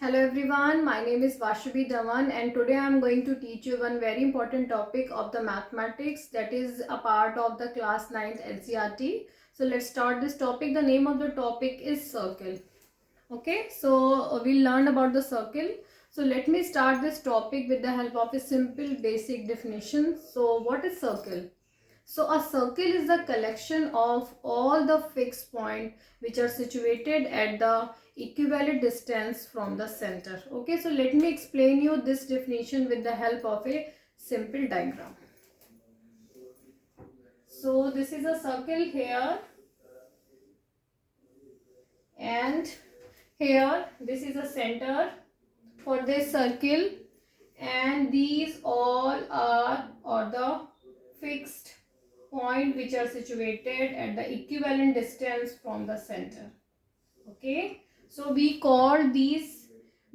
Hello everyone, my name is Vashubi Dhawan and today I am going to teach you one very important topic of the mathematics that is a part of the class 9th NCERT. So let's start this topic. The name of the topic is circle. Okay, so we'll learn about the circle. So let me start this topic with the help of a simple basic definition. So what is circle? So a circle is the collection of all the fixed points which are situated at the equivalent distance from the center. Okay, so let me explain you this definition with the help of a simple diagram. So this is a circle here, and here this is a center for this circle, and these all are the fixed point which are situated at the equivalent distance from the center. Okay, so we call these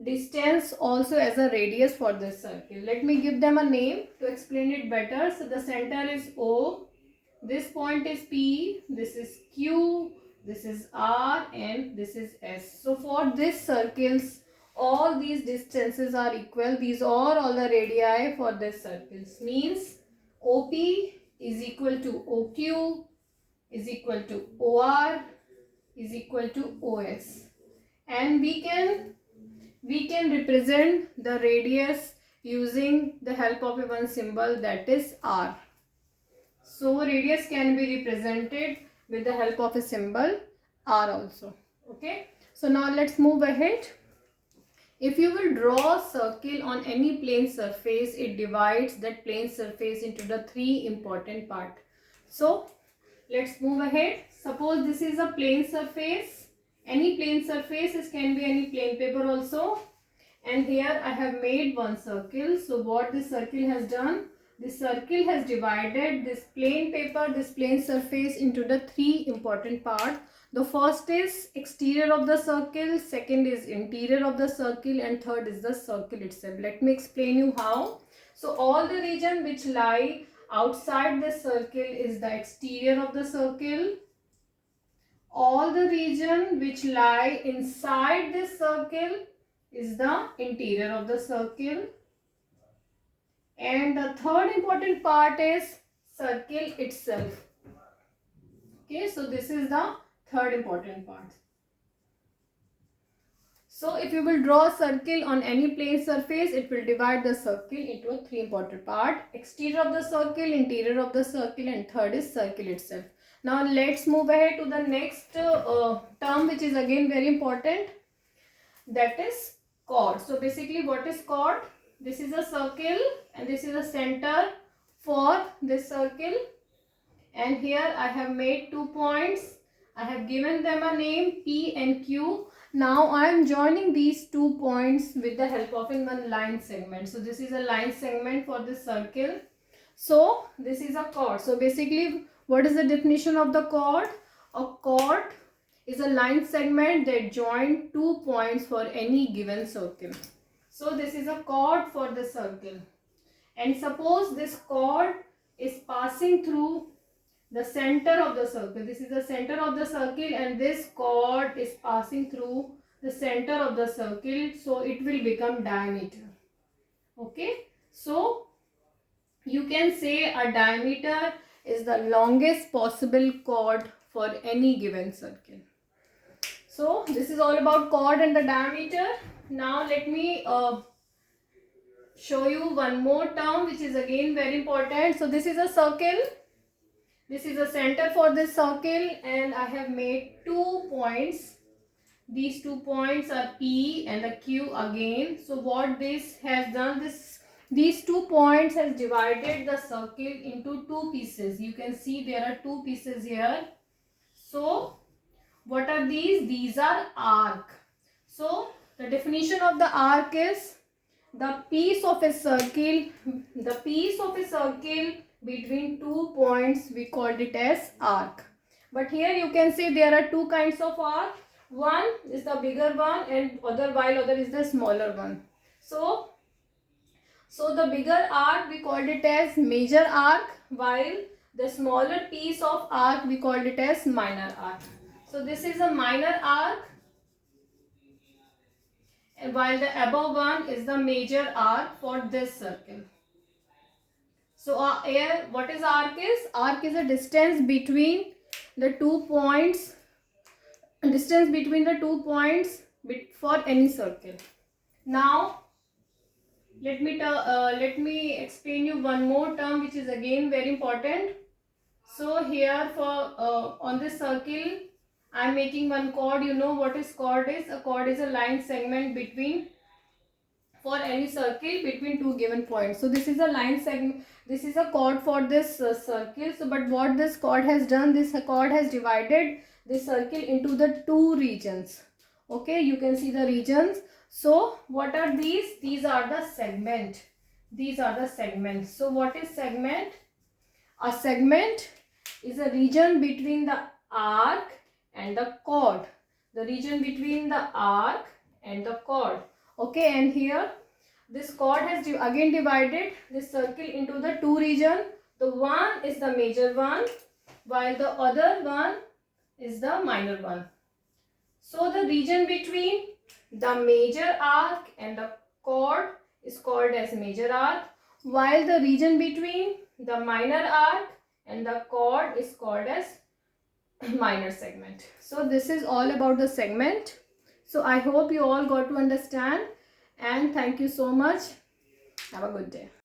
distance also as a radius for this circle. Let me give them a name to explain it better. So the center is O, this point is P, this is Q, this is R, and this is S. So for this circles, all these distances are equal. These are all the radii for this circles. Means OP is equal to OQ is equal to OR is equal to OS, and we can represent the radius using the help of one symbol, that is R. So radius can be represented with the help of a symbol R also. Okay, so now let's move ahead. If you will draw a circle on any plane surface, it divides that plane surface into the three important parts. So let's move ahead. Suppose this is a plane surface. Any plane surface, this can be any plane paper also. And here I have made one circle. So what this circle has done? This circle has divided this plane paper, this plane surface into the three important parts. The first is exterior of the circle, second is interior of the circle, and third is the circle itself. Let me explain you how. So all the region which lie outside the circle is the exterior of the circle. All the region which lie inside this circle is the interior of the circle. And the third important part is circle itself. Okay, so this is the third important part. So if you will draw a circle on any plane surface, it will divide the circle into a three important part: exterior of the circle, interior of the circle, and third is circle itself. Now let's move ahead to the next term, which is again very important, that is chord. So basically what is chord? This is a circle and this is a center for this circle, and here I have made 2 points. I have given them a name P and Q. Now I am joining these 2 points with the help of one line segment. So this is a line segment for this circle. So this is a chord. So basically what is the definition of the chord? A chord is a line segment that join 2 points for any given circle. So this is a chord for the circle. And suppose this chord is passing through the center of the circle. This is the center of the circle, and this chord is passing through the center of the circle. So it will become diameter. Okay. So you can say a diameter is the longest possible chord for any given circle. So this is all about chord and the diameter. Now let me show you one more term which is again very important. So this is a circle. This is a center for this circle, and I have made 2 points. These 2 points are P and the Q again. So what this has done, these 2 points has divided the circle into 2 pieces. You can see there are 2 pieces here. So what are these? These are arc. So the definition of the arc is the piece of a circle, between 2 points, we called it as arc. But here you can see there are 2 kinds of arc. One is the bigger one, and other is the smaller one. So the bigger arc we called it as major arc, while the smaller piece of arc we called it as minor arc. So this is a minor arc, while the above one is the major arc for this circle. So here what is arc is? Arc is a distance between the 2 points, for any circle. Now let me explain you one more term which is again very important. So here for on this circle I am making one chord. You know what is chord is? A chord is a line segment between, for any circle, between two given points. So this is a line segment, this is a chord for this circle. So but what this chord has done, this chord has divided this circle into the two regions. Okay, you can see the regions. So what are these? These are the segment. These are the segments. So what is segment? A segment is a region between the arc and the chord. The region between the arc and the chord. Okay, and here this chord has again divided this circle into the two region. The one is the major one while the other one is the minor one. So the region between the major arc and the chord is called as major arc, while the region between the minor arc and the chord is called as minor segment. So this is all about the segment. So I hope you all got to understand, and thank you so much. Have a good day.